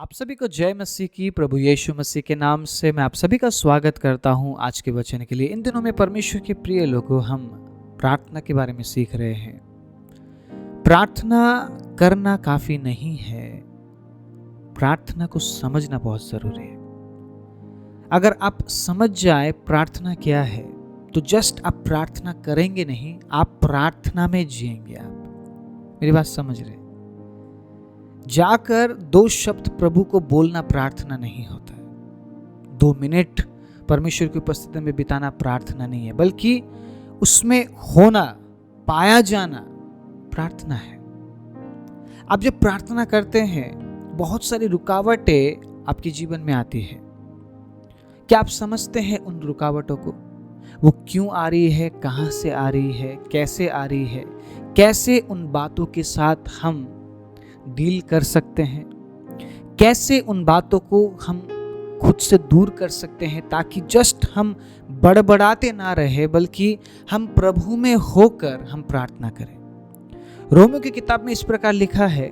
आप सभी को जय मसीह की। प्रभु यीशु मसीह के नाम से मैं आप सभी का स्वागत करता हूं आज के वचन के लिए। इन दिनों में परमेश्वर के प्रिय लोगों, हम प्रार्थना के बारे में सीख रहे हैं। प्रार्थना करना काफी नहीं है, प्रार्थना को समझना बहुत जरूरी है। अगर आप समझ जाए प्रार्थना क्या है तो जस्ट आप प्रार्थना करेंगे नहीं, आप प्रार्थना में जिएंगे। आप मेरी बात समझ रहे? जाकर 2 शब्द प्रभु को बोलना प्रार्थना नहीं होता है। 2 मिनट परमेश्वर की उपस्थिति में बिताना प्रार्थना नहीं है, बल्कि उसमें होना, पाया जाना प्रार्थना है। आप जब प्रार्थना करते हैं, बहुत सारी रुकावटें आपके जीवन में आती है। क्या आप समझते हैं उन रुकावटों को? वो क्यों आ रही है, कहां से आ रही है, कैसे आ रही है, कैसे उन बातों के साथ हम डील कर सकते हैं, कैसे उन बातों को हम खुद से दूर कर सकते हैं, ताकि जस्ट हम बड़बड़ाते ना रहे, बल्कि हम प्रभु में होकर हम प्रार्थना करें। रोमियो की किताब में इस प्रकार लिखा है,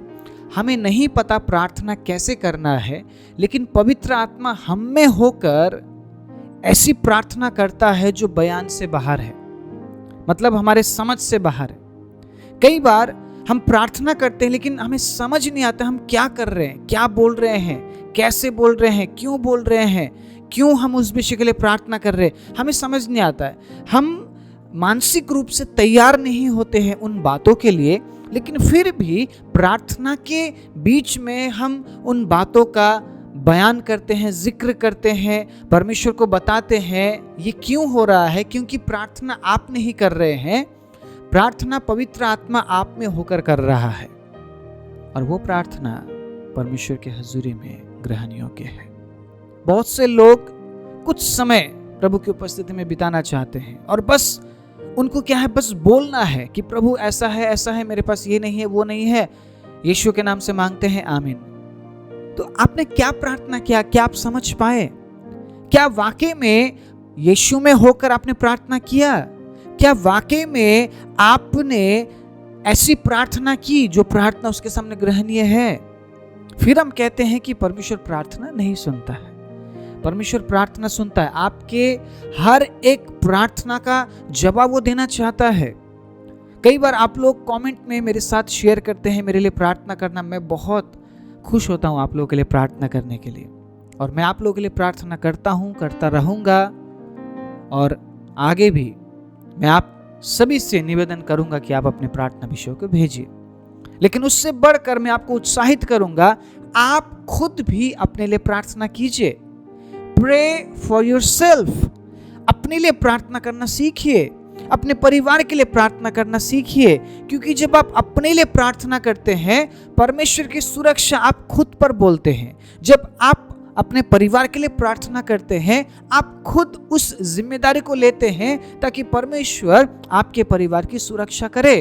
हमें नहीं पता प्रार्थना कैसे करना है, लेकिन पवित्र आत्मा हम में होकर ऐसी प्रार्थना करता है जो बयान से बाहर है, मतलब हमारे समझ से बाहर है। कई बार हम प्रार्थना करते हैं लेकिन हमें समझ नहीं आता हम क्या कर रहे हैं, क्या बोल रहे हैं, कैसे बोल रहे हैं, क्यों बोल रहे हैं, क्यों हम उस विषय के लिए प्रार्थना कर रहे हैं, हमें समझ नहीं आता है। हम मानसिक रूप से तैयार नहीं होते हैं उन बातों के लिए, लेकिन फिर भी प्रार्थना के बीच में हम उन बातों का बयान करते हैं, जिक्र करते हैं, परमेश्वर को बताते हैं ये क्यों हो रहा है। क्योंकि प्रार्थना आप नहीं कर रहे हैं, प्रार्थना पवित्र आत्मा आप में होकर कर रहा है, और वो प्रार्थना परमेश्वर के हजूरी में ग्रहण योग्य है। बहुत से लोग कुछ समय प्रभु की उपस्थिति में बिताना चाहते हैं, और बस उनको क्या है, बस बोलना है कि प्रभु ऐसा है, मेरे पास ये नहीं है, वो नहीं है, यीशु के नाम से मांगते हैं, आमीन। तो आपने क्या प्रार्थना किया? क्या आप समझ पाए? क्या वाकई में यीशु में होकर आपने प्रार्थना किया? क्या वाकई में आपने ऐसी प्रार्थना की जो प्रार्थना उसके सामने ग्रहणीय है? फिर हम कहते हैं कि परमेश्वर प्रार्थना नहीं सुनता है। परमेश्वर प्रार्थना सुनता है। आपके हर एक प्रार्थना का जवाब वो देना चाहता है। कई बार आप लोग कमेंट में मेरे साथ शेयर करते हैं, मेरे लिए प्रार्थना करना। मैं बहुत खुश होता हूं आप लोगों के लिए प्रार्थना करने के लिए, और मैं आप लोगों के लिए प्रार्थना करता हूं, करता रहूंगा, और आगे भी मैं आप सभी से निवेदन करूंगा कि आप अपने प्रार्थना विषयों को भेजिए। लेकिन उससे बढ़कर मैं आपको उत्साहित करूंगा, आप खुद भी अपने लिए प्रार्थना कीजिए। Pray for yourself. अपने लिए प्रार्थना करना सीखिए, अपने परिवार के लिए प्रार्थना करना सीखिए, क्योंकि जब आप अपने लिए प्रार्थना करते हैं, परमेश्वर की सुरक्षा आप खुद पर बोलते हैं। जब आप अपने परिवार के लिए प्रार्थना करते हैं, आप खुद उस जिम्मेदारी को लेते हैं ताकि परमेश्वर आपके परिवार की सुरक्षा करे।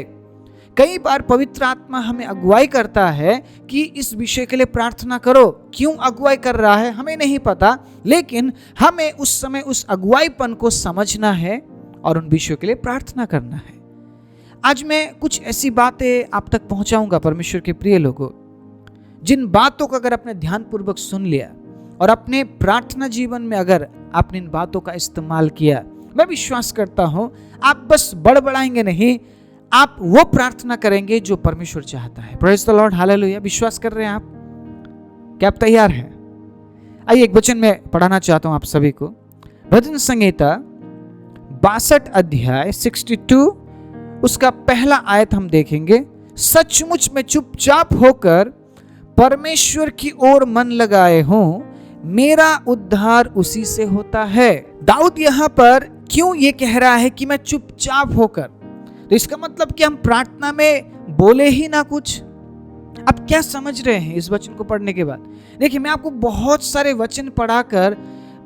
कई बार पवित्र आत्मा हमें अगुवाई करता है कि इस विषय के लिए प्रार्थना करो। क्यों अगुवाई कर रहा है हमें नहीं पता, लेकिन हमें उस समय उस अगुवाईपन को समझना है और उन विषयों के लिए प्रार्थना करना है। आज मैं कुछ ऐसी बातें आप तक पहुंचाऊंगा परमेश्वर के प्रिय लोगों, जिन बातों को अगर आपने ध्यानपूर्वक सुन लिया और अपने प्रार्थना जीवन में अगर आपने इन बातों का इस्तेमाल किया, मैं विश्वास करता हूं आप बस बड़बड़ाएंगे नहीं, आप वो प्रार्थना करेंगे जो परमेश्वर चाहता है। Praise the Lord, hallelujah. विश्वास कर रहे हैं आप? क्या आप तैयार हैं? आइए एक वचन में पढ़ाना चाहता हूं आप सभी को। भजन संहिता 62 अध्याय 62 उसका पहला आयत हम देखेंगे। सचमुच में चुपचाप होकर परमेश्वर की ओर मन लगाए हूं, मेरा उद्धार उसी से होता है। दाऊद यहां पर क्यों ये कह रहा है कि मैं चुपचाप होकर? तो इसका मतलब कि हम प्रार्थना में बोले ही ना कुछ। आप क्या समझ रहे हैं इस वचन को पढ़ने के बाद? देखिए, मैं आपको बहुत सारे वचन पढ़ाकर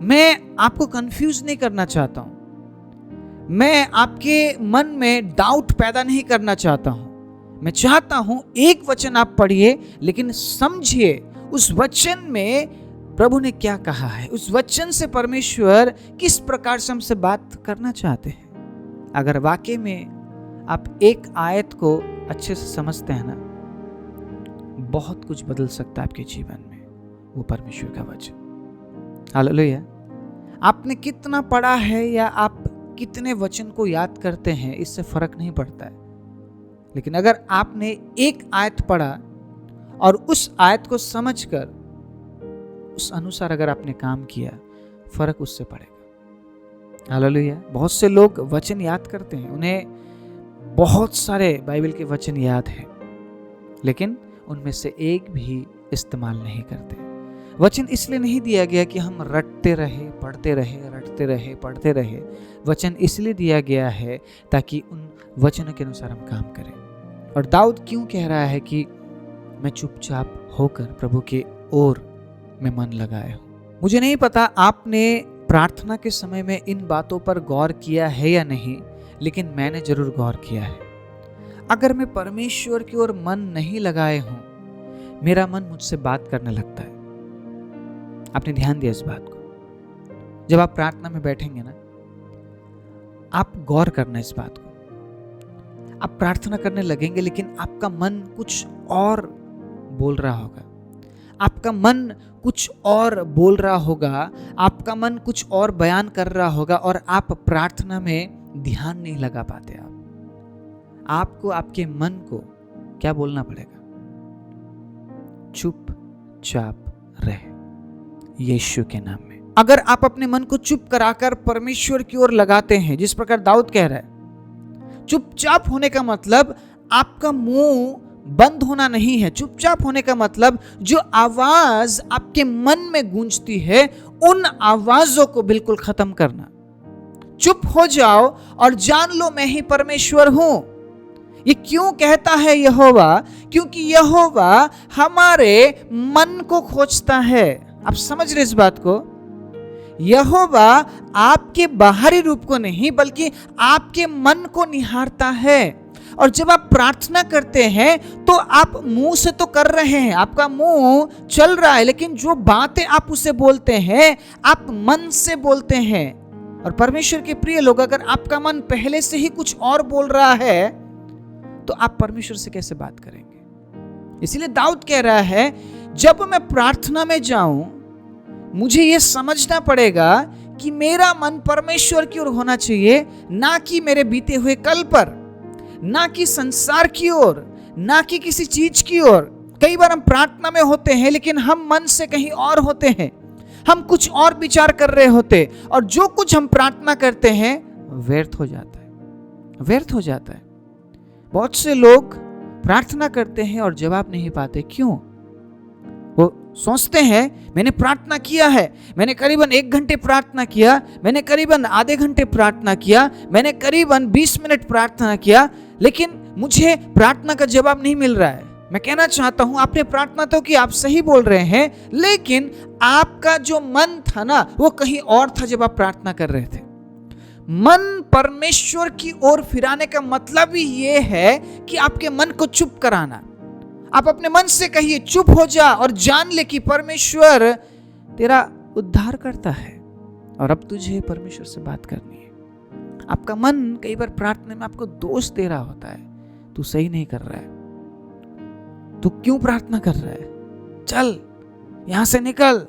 मैं आपको कंफ्यूज नहीं करना चाहता हूं, मैं आपके मन में डाउट पैदा नहीं करना चाहता हूं। मैं चाहता हूं एक वचन आप पढ़िए, लेकिन समझिए उस वचन में प्रभु ने क्या कहा है, उस वचन से परमेश्वर किस प्रकार से हमसे बात करना चाहते हैं। अगर वाकई में आप एक आयत को अच्छे से समझते हैं ना, बहुत कुछ बदल सकता है आपके जीवन में। वो परमेश्वर का वचन। हालेलुया। आपने कितना पढ़ा है या आप कितने वचन को याद करते हैं, इससे फर्क नहीं पड़ता है। लेकिन अगर आपने एक आयत पढ़ा और उस आयत को समझकर उस अनुसार अगर आपने काम किया, फर्क उससे पड़ेगा। हालेलुया। बहुत से लोग वचन याद करते हैं, उन्हें बहुत सारे बाइबल के वचन याद हैं, लेकिन उनमें से एक भी इस्तेमाल नहीं करते। वचन इसलिए नहीं दिया गया कि हम रटते रहे, पढ़ते रहे, रटते रहे, पढ़ते रहे। वचन इसलिए दिया गया है ताकि उन वचनों के अनुसार हम काम करें। और दाऊद क्यों कह रहा है कि मैं चुपचाप होकर प्रभु के ओर में मन लगाया हूं। मुझे नहीं पता आपने प्रार्थना के समय में इन बातों पर गौर किया है या नहीं, लेकिन मैंने जरूर गौर किया है। अगर मैं परमेश्वर की ओर मन नहीं लगाए हूं, मेरा मन मुझसे बात करने लगता है। आपने ध्यान दिया इस बात को? जब आप प्रार्थना में बैठेंगे ना, आप गौर करना इस बात को। आप प्रार्थना करने लगेंगे, लेकिन आपका मन कुछ और बोल रहा होगा, आपका मन कुछ और बोल रहा होगा, आपका मन कुछ और बयान कर रहा होगा, और आप प्रार्थना में ध्यान नहीं लगा पाते। आपको आपके मन को क्या बोलना पड़ेगा? चुपचाप रहे यीशु के नाम में। अगर आप अपने मन को चुप कराकर परमेश्वर की ओर लगाते हैं, जिस प्रकार दाऊद कह रहा है, चुपचाप होने का मतलब आपका मुंह बंद होना नहीं है। चुपचाप होने का मतलब जो आवाज आपके मन में गूंजती है, उन आवाजों को बिल्कुल खत्म करना। चुप हो जाओ और जान लो मैं ही परमेश्वर हूं। ये क्यों कहता है यहोवा? क्योंकि यहोवा हमारे मन को खोजता है। आप समझ रहे इस बात को? यहोवा आपके बाहरी रूप को नहीं, बल्कि आपके मन को निहारता है। और जब आप प्रार्थना करते हैं तो आप मुंह से तो कर रहे हैं, आपका मुंह चल रहा है, लेकिन जो बातें आप उसे बोलते हैं, आप मन से बोलते हैं। और परमेश्वर के प्रिय लोग, अगर आपका मन पहले से ही कुछ और बोल रहा है, तो आप परमेश्वर से कैसे बात करेंगे? इसीलिए दाऊद कह रहा है, जब मैं प्रार्थना में जाऊं, मुझे यह समझना पड़ेगा कि मेरा मन परमेश्वर की ओर होना चाहिए, ना कि मेरे बीते हुए कल पर, ना कि संसार की ओर, ना कि किसी चीज की ओर। कई बार हम प्रार्थना में होते हैं, लेकिन हम मन से कहीं और होते हैं, हम कुछ और विचार कर रहे होते, और जो कुछ हम प्रार्थना करते हैं व्यर्थ हो जाता है, व्यर्थ हो जाता है। बहुत से लोग प्रार्थना करते हैं और जवाब नहीं पाते। क्यों? वो सोचते हैं मैंने प्रार्थना किया है, मैंने करीबन 1 घंटे प्रार्थना किया, मैंने करीबन आधे घंटे प्रार्थना किया, मैंने करीबन 20 मिनट प्रार्थना किया, लेकिन मुझे प्रार्थना का जवाब नहीं मिल रहा है। मैं कहना चाहता हूं, आपने प्रार्थना तो की, आप सही बोल रहे हैं, लेकिन आपका जो मन था ना, वो कहीं और था जब आप प्रार्थना कर रहे थे। मन परमेश्वर की ओर फिराने का मतलब ही ये है कि आपके मन को चुप कराना। आप अपने मन से कहिए, चुप हो जा और जान ले कि परमेश्वर तेरा उद्धार करता है, और अब तुझे परमेश्वर से बात करनी है। आपका मन कई बार प्रार्थना में आपको दोष दे रहा होता है, तू सही नहीं कर रहा है, तू क्यों प्रार्थना कर रहा है, चल यहां से निकल,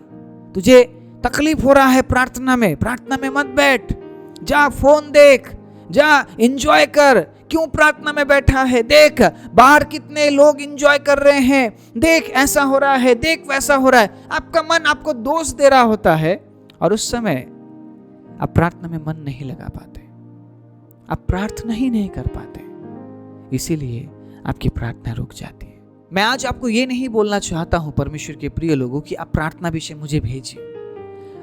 तुझे तकलीफ हो रहा है प्रार्थना में मत बैठ, जा फोन देख, जा एंजॉय कर, क्यों प्रार्थना में बैठा है, देख बाहर कितने लोग एंजॉय कर रहे हैं, देख ऐसा हो रहा है, देख वैसा हो रहा है। आपका मन आपको दोष दे रहा होता है, और उस समय आप प्रार्थना में मन नहीं लगा पाते, आप प्रार्थना ही नहीं कर पाते, इसीलिए आपकी प्रार्थना रुक जाती है। मैं आज आपको ये नहीं बोलना चाहता हूं परमेश्वर के प्रिय लोगों कि आप प्रार्थना विषय मुझे भेजिए।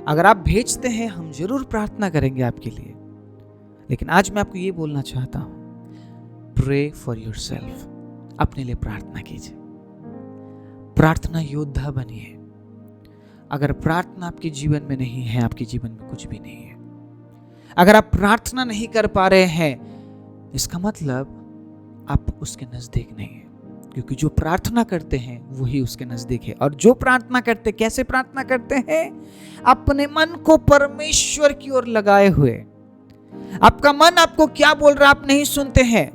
अगर आप भेजते हैं, हम जरूर प्रार्थना करेंगे आपके लिए, लेकिन आज मैं आपको ये बोलना चाहता हूं, प्रे फॉर योरसेल्फ। अपने लिए प्रार्थना कीजिए, प्रार्थना योद्धा बनिए। अगर प्रार्थना आपके जीवन में नहीं है, आपके जीवन में कुछ भी नहीं है। अगर आप प्रार्थना नहीं कर पा रहे हैं, इसका मतलब आप उसके नजदीक नहीं है, क्योंकि जो प्रार्थना करते हैं वही उसके नजदीक है। और जो प्रार्थना करते, कैसे प्रार्थना करते हैं? अपने मन को परमेश्वर की ओर लगाए हुए। आपका मन आपको क्या बोल रहा है आप नहीं सुनते हैं।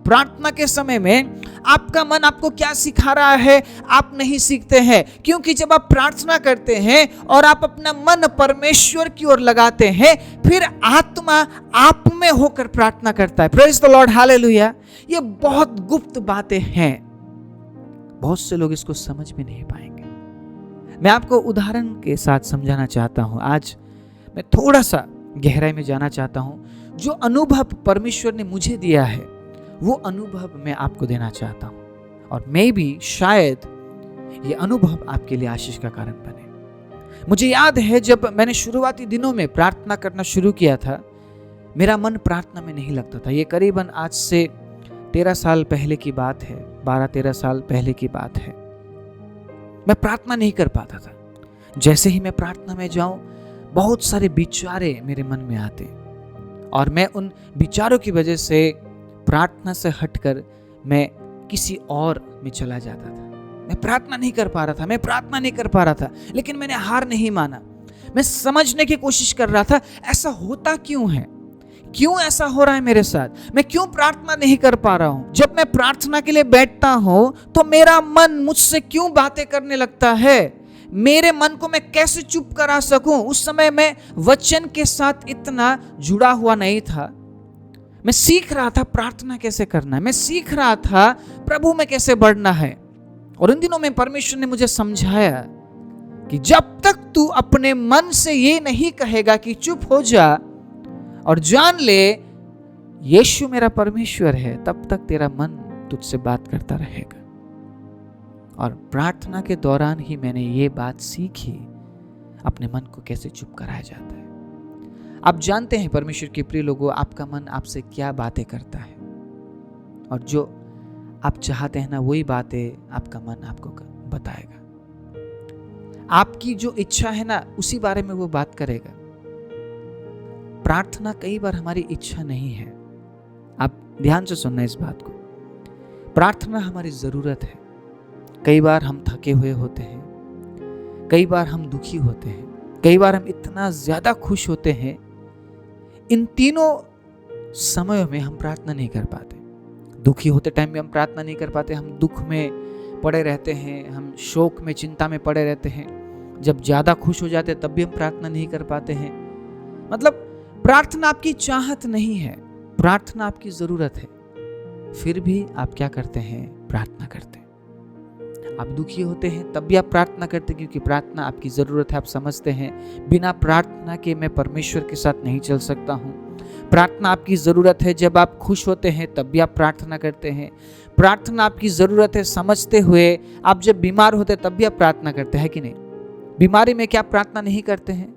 प्रार्थना के समय में आपका मन आपको क्या सिखा रहा है आप नहीं सीखते हैं, क्योंकि जब आप प्रार्थना करते हैं और आप अपना मन परमेश्वर की ओर लगाते हैं, फिर आत्मा आप में होकर प्रार्थना करता है। Praise the Lord, hallelujah. ये बहुत गुप्त बातें हैं, बहुत से लोग इसको समझ भी नहीं पाएंगे। मैं आपको उदाहरण के साथ समझाना चाहता हूं। आज मैं थोड़ा सा गहराई में जाना चाहता हूं। जो अनुभव परमेश्वर ने मुझे दिया है वो अनुभव मैं आपको देना चाहता हूं, और मे भी शायद ये अनुभव आपके लिए आशीष का कारण बने। मुझे याद है जब मैंने शुरुआती दिनों में प्रार्थना करना शुरू किया था, मेरा मन प्रार्थना में नहीं लगता था। ये करीबन आज से 13 साल पहले की बात है, 12-13 साल पहले की बात है। मैं प्रार्थना नहीं कर पाता था। जैसे ही मैं प्रार्थना में जाऊं, बहुत सारे विचारे मेरे मन में आते, और मैं उन विचारों की वजह से प्रार्थना से हटकर मैं किसी और में चला जाता था। मैं प्रार्थना नहीं कर पा रहा था, लेकिन मैंने हार नहीं माना। मैं समझने की कोशिश कर रहा था, ऐसा होता क्यों है, क्यों ऐसा हो रहा है मेरे साथ, मैं क्यों प्रार्थना नहीं कर पा रहा हूं। जब मैं प्रार्थना के लिए बैठता हूं तो मेरा मन मुझसे क्यों बातें करने लगता है, मेरे मन को मैं कैसे चुप करा सकूं। उस समय मैं वचन के साथ इतना जुड़ा हुआ नहीं था। मैं सीख रहा था प्रार्थना कैसे करना है, मैं सीख रहा था प्रभु में कैसे बढ़ना है। और उन दिनों में परमेश्वर ने मुझे समझाया कि जब तक तू अपने मन से ये नहीं कहेगा कि चुप हो जा और जान ले यीशु मेरा परमेश्वर है, तब तक तेरा मन तुझसे बात करता रहेगा। और प्रार्थना के दौरान ही मैंने ये बात सीखी, अपने मन को कैसे चुप कराया जाता है। आप जानते हैं परमेश्वर के प्रिय लोगों, आपका मन आपसे क्या बातें करता है, और जो आप चाहते हैं ना वही बातें आपका मन आपको बताएगा। आपकी जो इच्छा है ना उसी बारे में वो बात करेगा। प्रार्थना कई बार हमारी इच्छा नहीं है। आप ध्यान से सुनना इस बात को। प्रार्थना हमारी जरूरत है। कई बार हम थके हुए होते हैं, कई बार हम दुखी होते हैं, कई बार हम इतना ज्यादा खुश होते हैं। इन तीनों समयों में हम प्रार्थना नहीं कर पाते। दुखी होते टाइम में हम प्रार्थना नहीं कर पाते, हम दुख में पड़े रहते हैं, हम शोक में चिंता में पड़े रहते हैं। जब ज्यादा खुश हो जाते हैं तब भी हम प्रार्थना नहीं कर पाते हैं। मतलब प्रार्थना आपकी चाहत नहीं है, प्रार्थना आपकी जरूरत है। फिर भी आप क्या करते हैं, प्रार्थना करते हैं। आप दुखी होते हैं तब भी आप प्रार्थना करते हैं, क्योंकि प्रार्थना आपकी जरूरत है। आप समझते हैं बिना प्रार्थना के मैं परमेश्वर के साथ नहीं चल सकता हूं। प्रार्थना आपकी जरूरत है। जब आप खुश होते हैं तब भी आप प्रार्थना करते हैं। प्रार्थना आपकी जरूरत है समझते हुए। आप जब बीमार होते हैं तब भी आप प्रार्थना करते हैं कि नहीं? बीमारी में क्या प्रार्थना नहीं करते हैं?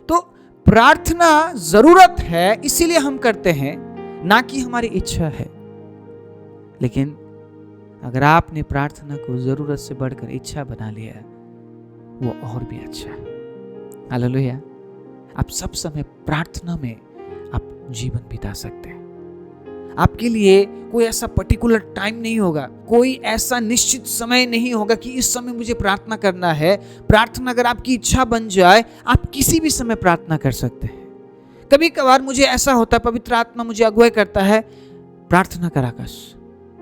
तो प्रार्थना जरूरत है, इसीलिए हम करते हैं, ना कि हमारी इच्छा है। लेकिन अगर आपने प्रार्थना को जरूरत से बढ़कर इच्छा बना लिया, वो और भी अच्छा है। हालेलुया। आप सब समय प्रार्थना में आप जीवन बिता सकते हैं। आपके लिए कोई ऐसा पर्टिकुलर टाइम नहीं होगा, कोई ऐसा निश्चित समय नहीं होगा कि इस समय मुझे प्रार्थना करना है। प्रार्थना अगर आपकी इच्छा बन जाए, आप किसी भी समय प्रार्थना कर सकते हैं। कभी कभार मुझे ऐसा होता है, पवित्र आत्मा मुझे अगुवाई करता है, प्रार्थना कर आकाश,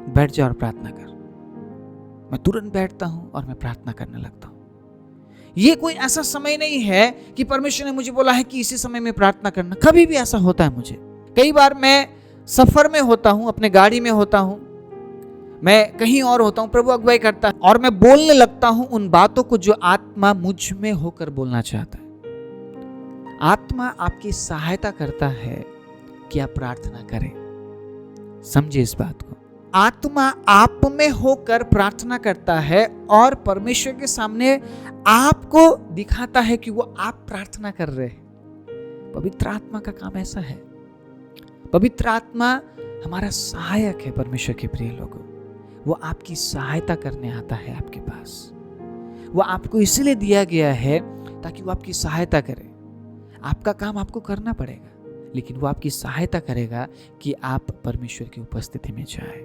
बैठ जा और प्रार्थना कर। मैं तुरंत बैठता हूं और मैं प्रार्थना करने लगता हूं। ये कोई ऐसा समय नहीं है कि परमेश्वर ने मुझे बोला है कि इसी समय में प्रार्थना करना। कभी भी ऐसा होता है मुझे। कई बार मैं सफर में होता हूं, अपने गाड़ी में होता हूं, मैं कहीं और होता हूं, प्रभु अगुवाई करता है और मैं बोलने लगता हूं उन बातों को जो आत्मा मुझ में होकर बोलना चाहता है। आत्मा आपकी सहायता करता है कि आप प्रार्थना करें। समझिए इस बात को। आत्मा आप में होकर प्रार्थना करता है और परमेश्वर के सामने आपको दिखाता है कि वो आप प्रार्थना कर रहे हैं। पवित्र आत्मा का काम ऐसा है। पवित्र आत्मा हमारा सहायक है। परमेश्वर के प्रिय लोगों, वो आपकी सहायता करने आता है आपके पास। वो आपको इसलिए दिया गया है ताकि वो आपकी सहायता करे। आपका काम आपको करना पड़ेगा, लेकिन वो आपकी सहायता करेगा कि आप परमेश्वर की उपस्थिति में जाए।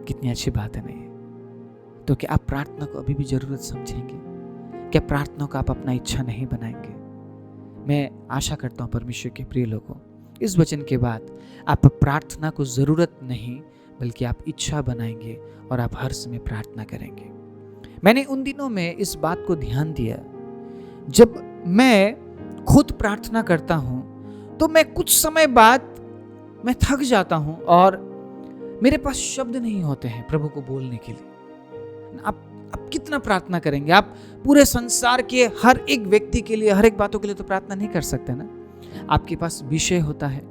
कितनी अच्छी बात है नहीं? तो क्या आप प्रार्थना को अभी भी जरूरत समझेंगे? क्या प्रार्थना को आप अपना इच्छा नहीं बनाएंगे? मैं आशा करता हूं परमेश्वर के प्रिय लोगों, इस वचन के बाद आप प्रार्थना को जरूरत नहीं बल्कि आप इच्छा बनाएंगे और आप हर समय प्रार्थना करेंगे। मैंने उन दिनों में इस बात को ध्यान दिया, जब मैं खुद प्रार्थना करता हूं तो मैं कुछ समय बाद मैं थक जाता हूं और मेरे पास शब्द नहीं होते हैं प्रभु को बोलने के लिए। आप कितना प्रार्थना करेंगे? आप पूरे संसार के हर एक व्यक्ति के लिए, हर एक बातों के लिए तो प्रार्थना नहीं कर सकते ना। आपके पास विषय होता है,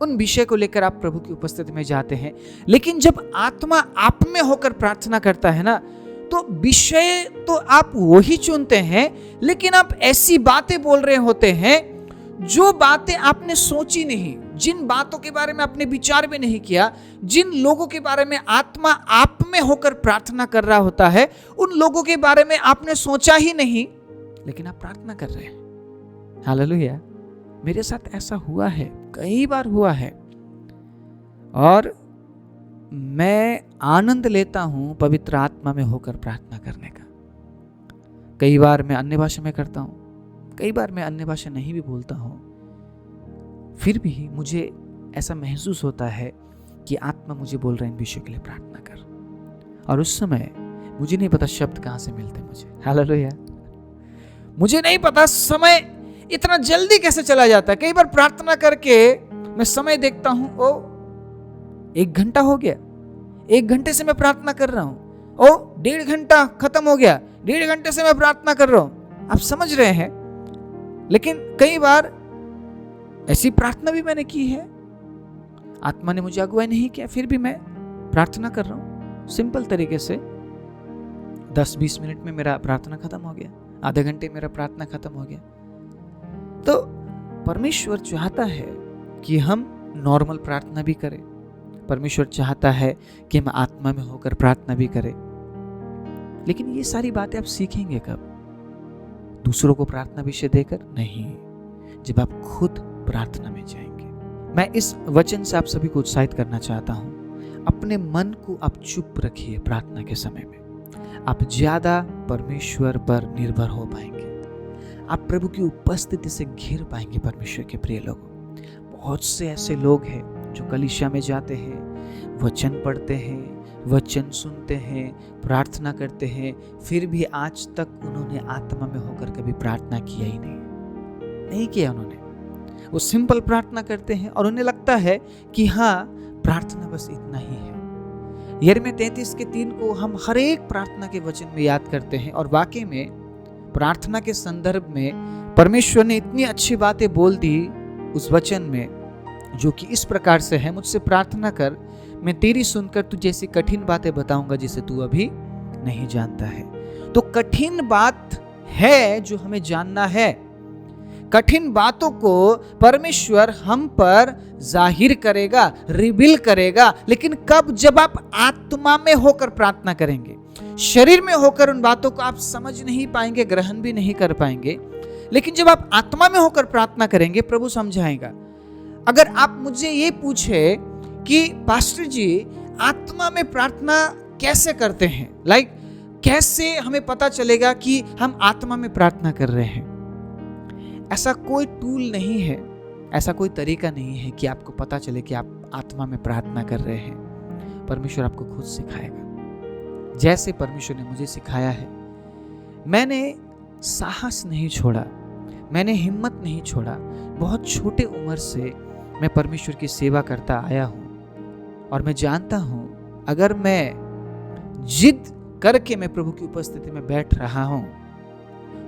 उन विषय को लेकर आप प्रभु की उपस्थिति में जाते हैं। लेकिन जब आत्मा आप में होकर प्रार्थना करता है ना, तो विषय तो आप वही चुनते हैं, लेकिन आप ऐसी बातें बोल रहे होते हैं जो बातें आपने सोची नहीं, जिन बातों के बारे में आपने विचार भी नहीं किया, जिन लोगों के बारे में आत्मा आप में होकर प्रार्थना कर रहा होता है, उन लोगों के बारे में आपने सोचा ही नहीं, लेकिन आप प्रार्थना कर रहे हैं। हालेलुया। मेरे साथ ऐसा हुआ है, कई बार हुआ है, और मैं आनंद लेता हूं पवित्र आत्मा में होकर प्रार्थना करने का। कई बार मैं अन्य भाषा में करता हूं, कई बार मैं अन्य भाषा नहीं भी बोलता हूं, फिर भी मुझे ऐसा महसूस होता है कि आत्मा मुझे बोल रहे हैं इन विषयों के लिए प्रार्थना कर। और उस समय मुझे नहीं पता शब्द कहां से मिलते मुझे। हालेलुया। मुझे नहीं पता समय इतना जल्दी कैसे चला जाता है। कई बार प्रार्थना करके मैं समय देखता हूं, ओ 1 घंटा हो गया, 1 घंटे से मैं प्रार्थना कर रहा हूं, ओ 1.5 घंटा खत्म हो गया, 1.5 घंटे से मैं प्रार्थना कर रहा हूं। आप समझ रहे हैं? लेकिन कई बार ऐसी प्रार्थना भी मैंने की है, आत्मा ने मुझे अगुवाई नहीं किया, फिर भी मैं प्रार्थना कर रहा हूं सिंपल तरीके से। 10-20 मिनट में मेरा प्रार्थना खत्म हो गया, आधे घंटे मेरा प्रार्थना खत्म हो गया। तो परमेश्वर चाहता है कि हम नॉर्मल प्रार्थना भी करें। परमेश्वर चाहता है कि हम आत्मा में होकर प्रार्थना भी करें। लेकिन ये सारी बातें आप सीखेंगे कब? दूसरों को प्रार्थना विषय देकर नहीं, जब आप खुद प्रार्थना में जाएंगे। मैं इस वचन से आप सभी को उत्साहित करना चाहता हूं, अपने मन को आप चुप रखिए। प्रार्थना के समय में आप ज्यादा परमेश्वर पर निर्भर हो पाएंगे, आप प्रभु की उपस्थिति से घिर पाएंगे। परमेश्वर के प्रिय लोगों, बहुत से ऐसे लोग हैं जो कलीसिया में जाते हैं, वचन पढ़ते हैं, वचन सुनते हैं, प्रार्थना करते हैं, फिर भी आज तक उन्होंने आत्मा में होकर कभी प्रार्थना किया ही नहीं किया उन्होंने। वो सिंपल प्रार्थना करते हैं और उन्हें लगता है कि हाँ, प्रार्थना बस इतना ही है। यिर्मयाह 33:3 को हम हर एक प्रार्थना के वचन में याद करते हैं, और वाकई में प्रार्थना के संदर्भ में परमेश्वर ने इतनी अच्छी बातें बोल दी उस वचन में, जो कि इस प्रकार से है, मुझसे प्रार्थना कर, मैं तेरी सुनकर तुझे ऐसी कठिन बातें बताऊंगा जिसे तू अभी नहीं जानता है। तो कठिन बात है जो हमें जानना है। कठिन बातों को परमेश्वर हम पर जाहिर करेगा, रिवील करेगा, लेकिन कब? जब आप आत्मा में होकर प्रार्थना करेंगे। शरीर में होकर उन बातों को आप समझ नहीं पाएंगे, ग्रहण भी नहीं कर पाएंगे। लेकिन जब आप आत्मा में होकर प्रार्थना करेंगे, प्रभु समझाएगा। अगर आप मुझे ये पूछे कि पास्टर जी, आत्मा में प्रार्थना कैसे करते हैं, कैसे हमें पता चलेगा कि हम आत्मा में प्रार्थना कर रहे हैं? ऐसा कोई टूल नहीं है, ऐसा कोई तरीका नहीं है कि आपको पता चले कि आप आत्मा में प्रार्थना कर रहे हैं। परमेश्वर आपको खुद सिखाएगा, जैसे परमेश्वर ने मुझे सिखाया है। मैंने साहस नहीं छोड़ा, मैंने हिम्मत नहीं छोड़ा। बहुत छोटे उम्र से मैं परमेश्वर की सेवा करता आया हूँ, और मैं जानता हूँ अगर मैं जिद करके मैं प्रभु की उपस्थिति में बैठ रहा हूँ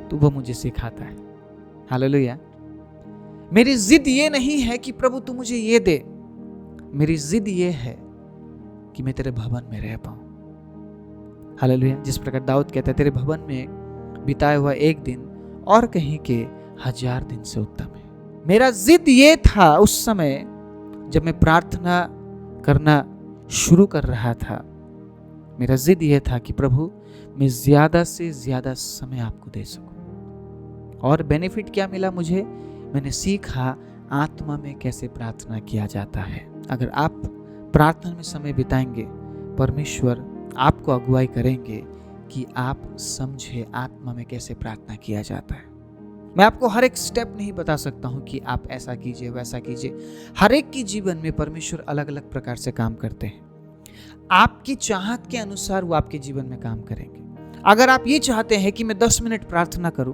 तो वो मुझे सिखाता है। हालेलुया। मेरी जिद ये नहीं है कि प्रभु तू मुझे ये दे, मेरी जिद ये है कि मैं तेरे भवन में रह पाऊं। हालेलुया। जिस प्रकार दाऊद कहता है, तेरे भवन में बिताया हुआ 1 दिन और कहीं के 1000 दिन से उत्तम है। मेरा जिद ये था उस समय जब मैं प्रार्थना करना शुरू कर रहा था, मेरा जिद ये था कि प्रभु मैं ज्यादा से ज्यादा समय आपको दे सकूं। और बेनिफिट क्या मिला मुझे? मैंने सीखा आत्मा में कैसे प्रार्थना किया जाता है। अगर आप प्रार्थना में समय बिताएंगे, परमेश्वर आपको अगुवाई करेंगे कि आप समझे आत्मा में कैसे प्रार्थना किया जाता है। मैं आपको हर एक स्टेप नहीं बता सकता हूं कि आप ऐसा कीजिए, वैसा कीजिए। हर एक के जीवन में परमेश्वर अलग अलग प्रकार से काम करते हैं। आपकी चाहत के अनुसार वो आपके जीवन में काम करेंगे। अगर आप ये चाहते हैं कि मैं 10 मिनट प्रार्थना करूं,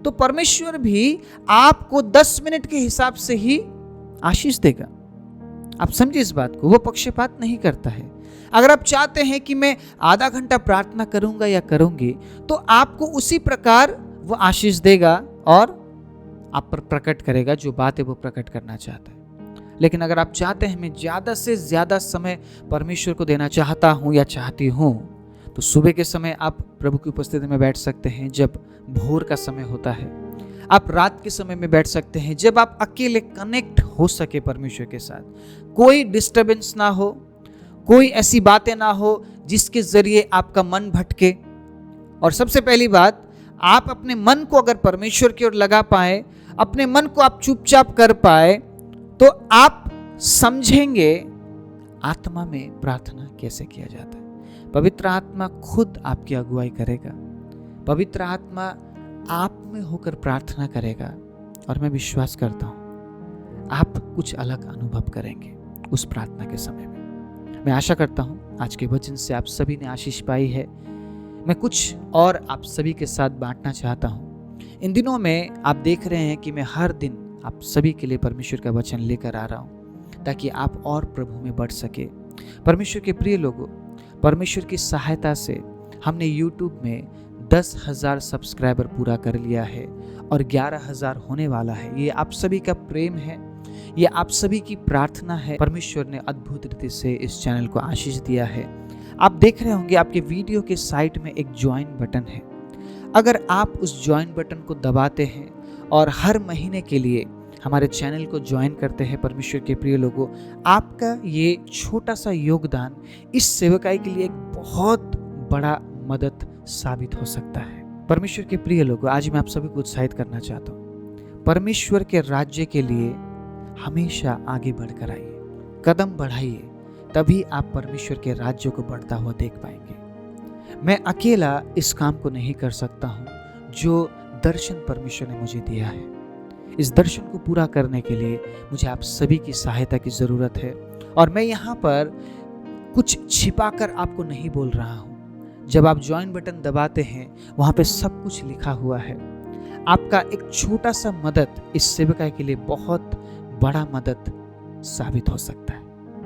तो परमेश्वर भी आपको 10 मिनट के हिसाब से ही आशीष देगा। आप समझिए इस बात को, वो पक्षपात नहीं करता है। अगर आप चाहते हैं कि मैं आधा घंटा प्रार्थना करूंगा या करूंगी, तो आपको उसी प्रकार वो आशीष देगा और आप पर प्रकट करेगा जो बात है वो प्रकट करना चाहता है। लेकिन अगर आप चाहते हैं मैं ज्यादा से ज्यादा समय परमेश्वर को देना चाहता हूं या चाहती हूं, तो सुबह के समय आप प्रभु की उपस्थिति में बैठ सकते हैं जब भोर का समय होता है। आप रात के समय में बैठ सकते हैं जब आप अकेले कनेक्ट हो सके परमेश्वर के साथ, कोई डिस्टरबेंस ना हो, कोई ऐसी बातें ना हो जिसके जरिए आपका मन भटके। और सबसे पहली बात, आप अपने मन को अगर परमेश्वर की ओर लगा पाए, अपने मन को आप चुपचाप कर पाए, तो आप समझेंगे आत्मा में प्रार्थना कैसे किया जाता है। पवित्र आत्मा खुद आपकी अगुवाई करेगा, पवित्र आत्मा आप में होकर प्रार्थना करेगा, और मैं विश्वास करता हूं आप कुछ अलग अनुभव करेंगे उस प्रार्थना के समय में। मैं आशा करता हूं आज के वचन से आप सभी ने आशीष पाई है। मैं कुछ और आप सभी के साथ बांटना चाहता हूं। इन दिनों में आप देख रहे हैं कि मैं हर दिन आप सभी के लिए परमेश्वर का वचन लेकर आ रहा हूं, ताकि आप और प्रभु में बढ़ सके। परमेश्वर के प्रिय लोगों, परमेश्वर की सहायता से हमने YouTube में 10,000 सब्सक्राइबर पूरा कर लिया है और 11,000 होने वाला है। ये आप सभी का प्रेम है, ये आप सभी की प्रार्थना है। परमेश्वर ने अद्भुत रीति से इस चैनल को आशीष दिया है। आप देख रहे होंगे आपके वीडियो के साइड में एक ज्वाइन बटन है। अगर आप उस ज्वाइन बटन को दबाते हैं और हर महीने के लिए हमारे चैनल को ज्वाइन करते हैं, परमेश्वर के प्रिय लोगों, आपका ये छोटा सा योगदान इस सेवकाई के लिए एक बहुत बड़ा मदद साबित हो सकता है। परमेश्वर के प्रिय लोगों, आज मैं आप सभी को उत्साहित करना चाहता हूँ। परमेश्वर के राज्य के लिए हमेशा आगे बढ़कर आइए, कदम बढ़ाइए, तभी आप परमेश्वर के राज्य को बढ़ता हुआ देख पाएंगे। मैं अकेला इस काम को नहीं कर सकता हूँ जो दर्शन परमेश्वर ने मुझे दिया है। इस दर्शन को पूरा करने के लिए मुझे आप सभी की सहायता की जरूरत है, और मैं यहाँ पर कुछ छिपाकर आपको नहीं बोल रहा हूँ। जब आप ज्वाइन बटन दबाते हैं, वहाँ पे सब कुछ लिखा हुआ है। आपका एक छोटा सा मदद इस सेवकाई के लिए बहुत बड़ा मदद साबित हो सकता है,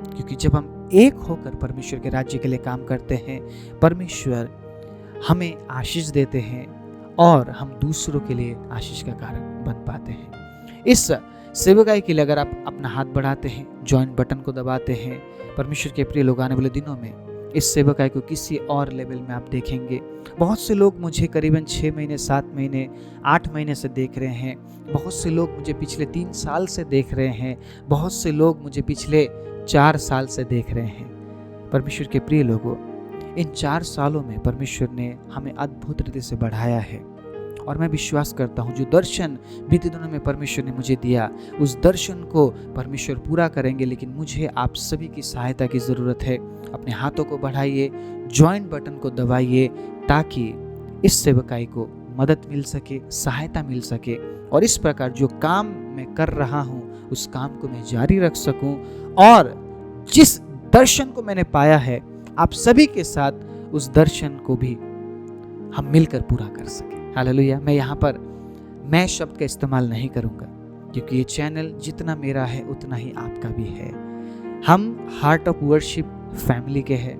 क्योंकि जब हम एक होकर परमेश्वर के राज्य के लिए काम करते हैं, परमेश्वर हमें आशीष देते हैं और हम दूसरों के लिए आशीष का कारण बन पाते हैं। इस सेवकाई के लिए अगर आप अपना हाथ बढ़ाते हैं, ज्वाइन बटन को दबाते हैं, परमेश्वर के प्रिय लोग, आने वाले दिनों में इस सेवकाई को किसी और लेवल में आप देखेंगे। बहुत से लोग मुझे करीबन 6 महीने, 7 महीने, 8 महीने से देख रहे हैं। बहुत से लोग मुझे पिछले 3 साल से देख रहे हैं। बहुत से लोग मुझे पिछले 4 साल से देख रहे हैं। परमेश्वर के प्रिय लोगों, इन 4 सालों में परमेश्वर ने हमें अद्भुत रीति से बढ़ाया है, और मैं विश्वास करता हूँ जो दर्शन बीते दिनों में परमेश्वर ने मुझे दिया, उस दर्शन को परमेश्वर पूरा करेंगे। लेकिन मुझे आप सभी की सहायता की ज़रूरत है। अपने हाथों को बढ़ाइए, ज्वाइन बटन को दबाइए, ताकि इस सेवकाई को मदद मिल सके, सहायता मिल सके, और इस प्रकार जो काम मैं कर रहा हूँ उस काम को मैं जारी रख सकूँ, और जिस दर्शन को मैंने पाया है आप सभी के साथ उस दर्शन को भी हम मिलकर पूरा कर सकें। हालेलुया। मैं यहाँ पर मैं शब्द का इस्तेमाल नहीं करूँगा, क्योंकि ये चैनल जितना मेरा है उतना ही आपका भी है। हम हार्ट ऑफ वर्शिप फैमिली के हैं,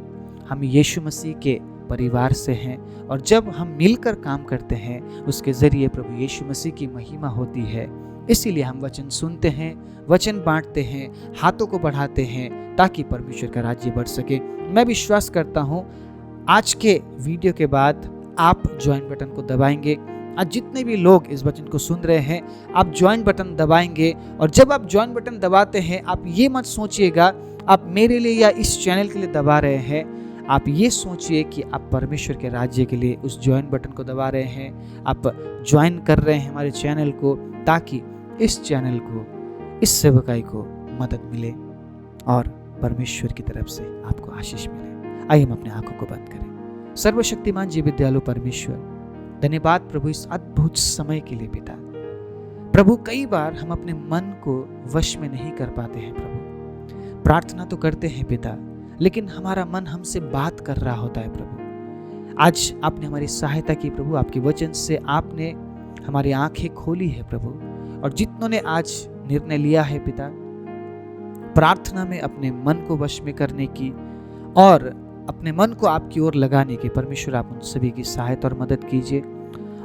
हम यीशु मसीह के परिवार से हैं, और जब हम मिलकर काम करते हैं उसके ज़रिए प्रभु यीशु मसीह की महिमा होती है। इसीलिए हम वचन सुनते हैं, वचन बांटते हैं, हाथों को बढ़ाते हैं, ताकि परमेश्वर का राज्य बढ़ सके। मैं विश्वास करता हूँ आज के वीडियो के बाद आप ज्वाइन बटन को दबाएंगे। आज जितने भी लोग इस वचन को सुन रहे हैं, आप ज्वाइन बटन दबाएंगे, और जब आप ज्वाइन बटन दबाते हैं, आप ये मत सोचिएगा आप मेरे लिए या इस चैनल के लिए दबा रहे हैं। आप ये सोचिए कि आप परमेश्वर के राज्य के लिए उस ज्वाइन बटन को दबा रहे हैं। आप ज्वाइन कर रहे हैं हमारे चैनल को, ताकि इस चैनल को, इस सेवकाई को मदद मिले और परमेश्वर की तरफ से आपको आशीष मिले। आइए हम अपने आंखों को बंद करें। सर्वशक्तिमान जीवित दयालु परमेश्वर, धन्यवाद प्रभु इस अद्भुत समय के लिए। पिता प्रभु, कई बार हम अपने मन को वश में नहीं कर पाते हैं। प्रभु, प्रार्थना तो करते हैं पिता, लेकिन हमारा मन हमसे बात कर रहा होता है प्रभु। आज आपने हमारी सहायता की प्रभु, आपके वचन से आपने हमारी आंखें खोली है प्रभु। और जितनों ने आज निर्णय लिया है पिता प्रार्थना में अपने मन को वश में करने की और अपने मन को आपकी ओर लगाने की, परमेश्वर आप उन सभी की सहायता और मदद कीजिए।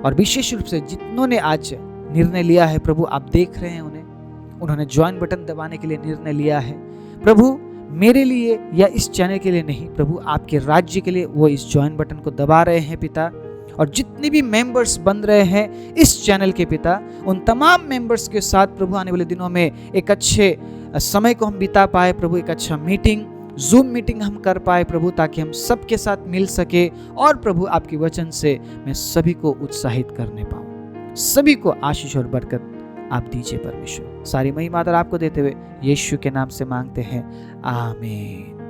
और विशेष रूप से जितनों ने आज निर्णय लिया है प्रभु, आप देख रहे हैं उन्होंने ज्वाइन बटन दबाने के लिए निर्णय लिया है प्रभु, मेरे लिए या इस चैनल के लिए नहीं प्रभु, आपके राज्य के लिए वो इस ज्वाइन बटन को दबा रहे हैं पिता। और जितने भी मेंबर्स बन रहे हैं इस चैनल के पिता, उन तमाम मेंबर्स के साथ प्रभु आने वाले दिनों में एक अच्छे समय को हम बिता पाए प्रभु, एक अच्छा मीटिंग, जूम मीटिंग हम कर पाए प्रभु, ताकि हम सबके साथ मिल सके और प्रभु आपके वचन से मैं सभी को उत्साहित करने पाऊं। सभी को आशीष और बरकत आप दीजिए परमेश्वर। सारी महिमा आदर आपको देते हुए यीशु के नाम से मांगते हैं, आमीन।